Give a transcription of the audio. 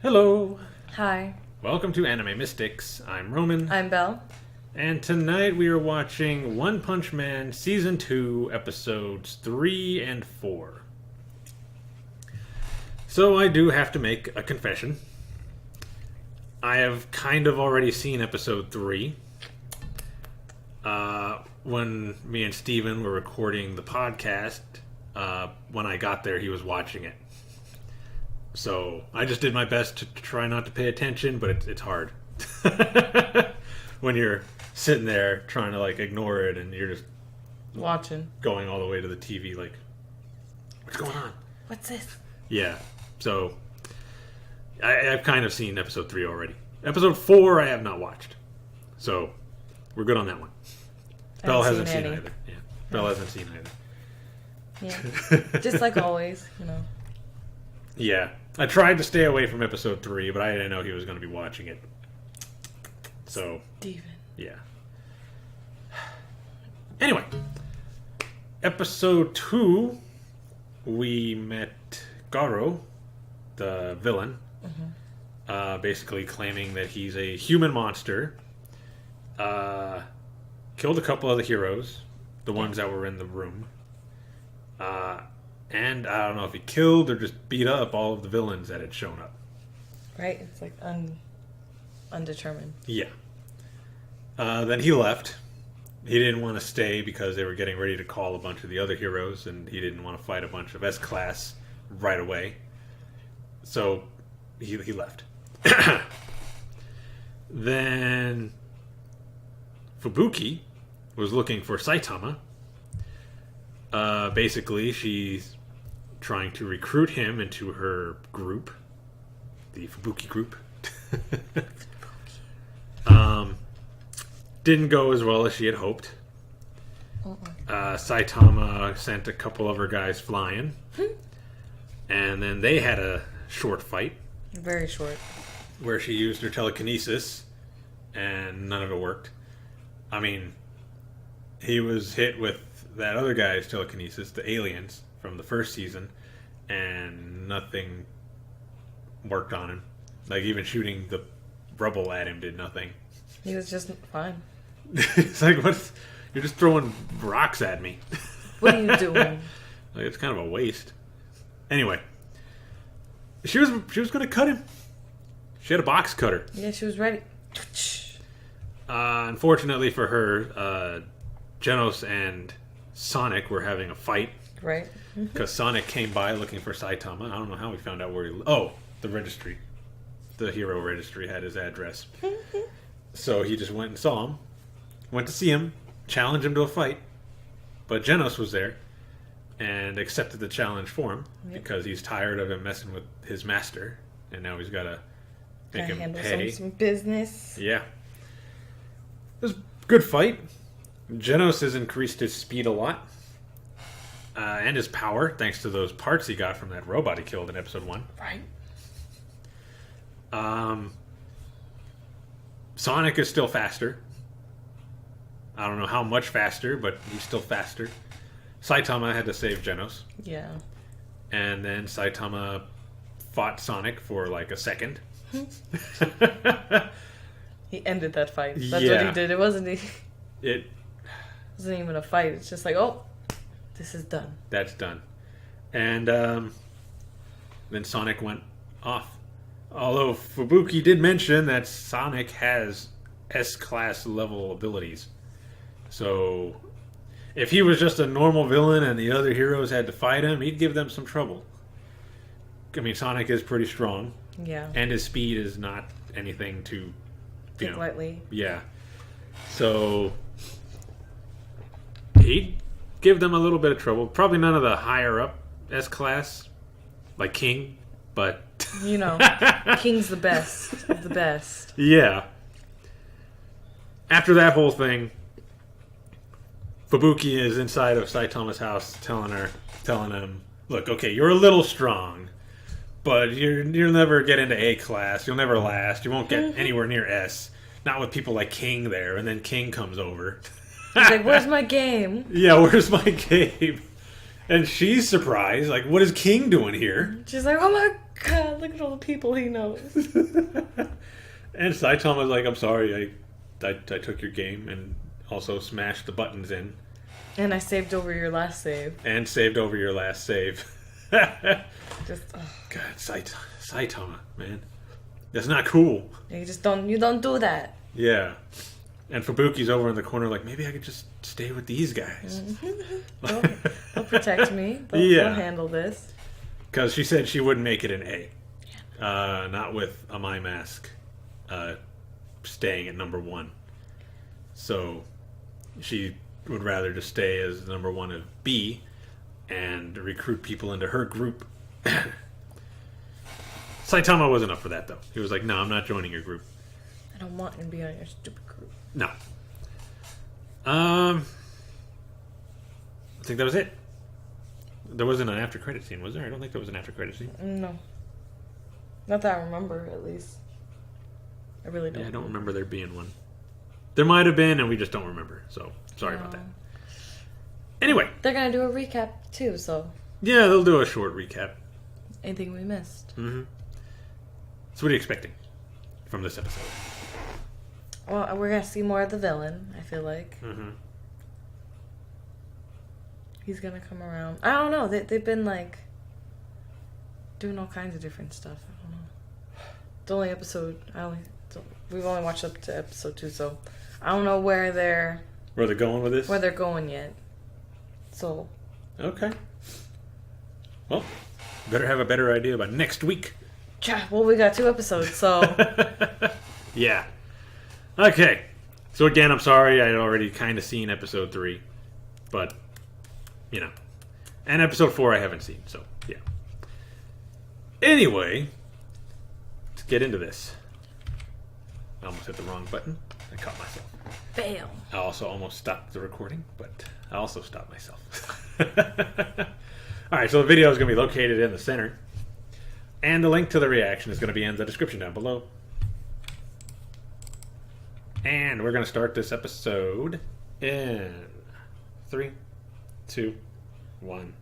Hello! Hi, Welcome to Anime Mystics. I'm Roman. I'm Belle. And tonight we are watching One Punch Man Season 2, Episodes 3 and 4. So I do have to make a confession. I have kind of already seen Episode 3. When me and Steven were recording the podcast, when I got there he was watching it. So I just did my best to try not to pay attention, but it's hard. When you're sitting there trying to ignore it and you're just Watching. going all the way to the TV like, what's going on? What's this? Yeah, so I've kind of seen episode 3 already. Episode 4 I have not watched. So we're good on that one. Belle hasn't seen either. Yeah, Belle hasn't seen either. Yeah. Just like always, you know. Yeah, I tried to stay away from episode 3, but I didn't know he was going to be watching it. So, Steven. yeah. Anyway, episode 2, we met Garo, the villain, basically claiming that he's a human monster. Killed a couple of the heroes, the ones that were in the room. And I don't know if he killed or just beat up all of the villains that had shown up. Right? It's like undetermined. Yeah. Then he left. He didn't want to stay because they were getting ready to call a bunch of the other heroes, and he didn't want to fight a bunch of S-Class right away. So he left. Then Fubuki was looking for Saitama. Basically, she's trying to recruit him into her group, the Fubuki group. Didn't go as well as she had hoped. Saitama sent a couple of her guys flying, and then they had a short fight. Very short. Where she used her telekinesis, and none of it worked. I mean, he was hit with that other guy's telekinesis, the aliens from the first season, and nothing worked on him. Like, even shooting the rubble at him did nothing. He was just fine. It's like, what? You're just throwing rocks at me. What are you doing? Like, it's kind of a waste. Anyway, she was going to cut him. She had a box cutter. Yeah, she was ready. Unfortunately for her, Genos and Sonic were having a fight. Right. Because Sonic came by looking for Saitama. I don't know how we found out where he... Oh, the registry. The hero registry had his address. So he just went and saw him. Went to see him. Challenged him to a fight. But Genos was there. And accepted the challenge for him. Yep. Because he's tired of him messing with his master. And now he's got to make him handle pay. some business. Yeah. It was a good fight. Genos has increased his speed a lot. And his power, thanks to those parts he got from that robot he killed in episode 1. Right. Sonic is still faster. I don't know how much faster, but he's still faster. Saitama had to save Genos. Yeah. And then Saitama fought Sonic for like a second. He ended that fight. That's what Yeah. he did. It wasn't It wasn't even a fight. It's just like, oh, this is done. That's done. And then Sonic went off. Although Fubuki did mention that Sonic has S-Class level abilities. So if he was just a normal villain and the other heroes had to fight him, he'd give them some trouble. I mean, Sonic is pretty strong. Yeah. And his speed is not anything to... Take lightly. Yeah. So he'd give them a little bit of trouble. Probably none of the higher up S-Class, like King, but... You know, King's the best of the best. Yeah. After that whole thing, Fubuki is inside of Saitama's house telling him, look, okay, you're a little strong, but you'll never get into A-Class. You'll never last. You won't get anywhere near S. Not with people like King there. And then King comes over. He's like, where's my game? Yeah, where's my game? And she's surprised. Like, what is King doing here? She's like, oh my God, look at all the people he knows. And Saitama's like, I'm sorry, I took your game and also smashed the buttons in. And I saved over your last save. And saved over your last save. Just, God, Saitama, man. That's not cool. you don't do that. Yeah. And Fubuki's over in the corner like, maybe I could just stay with these guys. They'll protect me. Yeah. They'll handle this. Because she said she wouldn't make it an A. Not with a My Mask staying at number 1. So she would rather just stay as number 1 of B and recruit people into her group. Saitama wasn't up for that, though. He was like, no, I'm not joining your group. I don't want to be on your stupid group. No. I think that was it. There wasn't an after credit scene, was there? I don't think there was an after credit scene. No. Not that I remember, at least. I really don't. Yeah, I don't remember there being one. There might have been, and we just don't remember. So, sorry about that. Anyway. They're going to do a recap, too, so. Yeah, they'll do a short recap. Anything we missed. Mm-hmm. So what are you expecting from this episode? Well, we're going to see more of the villain, I feel like. Mm-hmm. He's going to come around. I don't know. They've been, like, doing all kinds of different stuff. I don't know. The only episode... we've only watched up to episode 2, so I don't know where they're going with this? Where they're going yet. So... Okay. Well, better have a better idea by next week. Well, we got 2 episodes, so... Yeah. Okay. So again, I'm sorry. I had already kind of seen episode 3. But, you know. And episode 4 I haven't seen, so, yeah. Anyway, let's get into this. I almost hit the wrong button. I caught myself. Bam. I also almost stopped the recording, but I also stopped myself. Alright, so the video is going to be located in the center. And the link to the reaction is going to be in the description down below. And we're going to start this episode in 3, 2, 1.